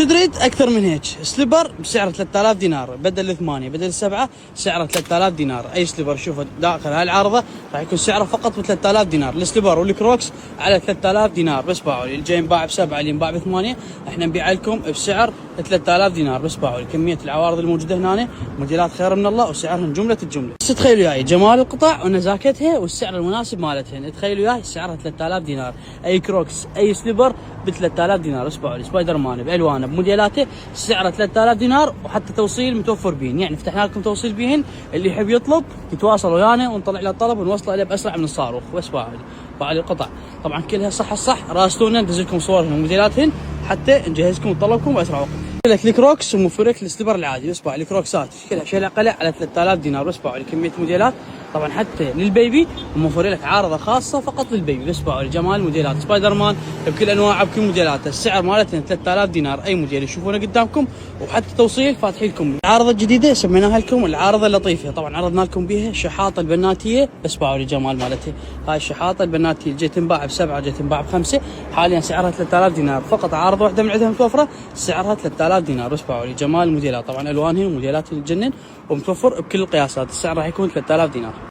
شو تريد اكثر من هيك؟ سليبر بسعر 3000 دينار بدل 8 بدل 7 سعره 3000 دينار. اي سليبر شوفه داخل هاي العارضه راح يكون سعره فقط ب 3000 دينار. السليبر والكروكس على 3000 دينار بس باعوا لي. اللي جاي ينباع ب7 اللي ينباع ب8 احنا نبيع لكم بسعر 3000 دينار بس باعوا لي. كميه العوارض الموجوده هنا موديلات خير من الله وسعرهم جمله الجمله. بس تخيلوا وياي جمال القطع ونزاكتها والسعر المناسب مالتهن. تخيلوا وياي سعرها 3000 دينار. اي كروكس اي سليبر ب 3000 دينار بس باعوا لي. سبايدر مان بالوانه بموديلاته سعره 3000 دينار وحتى توصيل متوفر بيهن. يعني فتحنا لكم توصيل بيهن. اللي يحب يطلب يتواصل ويانا ونطلع له الطلب ونوصله له باسرع من الصاروخ. بس باعوا لي القطع طبعا كلها صح الصح. راسلونا ندز لكم صورهم وموديلاتهن حتى نجهزكم طلبكم باسرع وقت. لك الكروكس وموفر لك السليبر العادي بس باعوا لي. الكروكسات كلها شيء قلع على 3000 دينار بس باعوا لي. كميه موديلات طبعا حتى للبيبي وموفر لك عارضه خاصه فقط للبيبي بس باعوا لي. جمال موديلات سبايدر مان بكل انواعه بكل موديلاته. السعر مالتنا 3000 دينار اي موديل تشوفونه قدامكم وحتى توصيل فاتحين لكم. العارضه الجديده سميناها لكم العارضه اللطيفه. طبعا عرضنا لكم بها شحاطه البناتيه بس باعوا لي. جمال مالتها هاي الشحاطه البناتيه جاي تنباع ب7 جاي تنباع ب5 حاليا سعرها 3000 دينار فقط. عارضه واحده من عندها متوفره سعرها 3000 دينار بس باعوا لي. جمال الموديلات طبعا الوانها وموديلات تجنن ومتوفر بكل القياسات. السعر راح يكون 3000 دينار.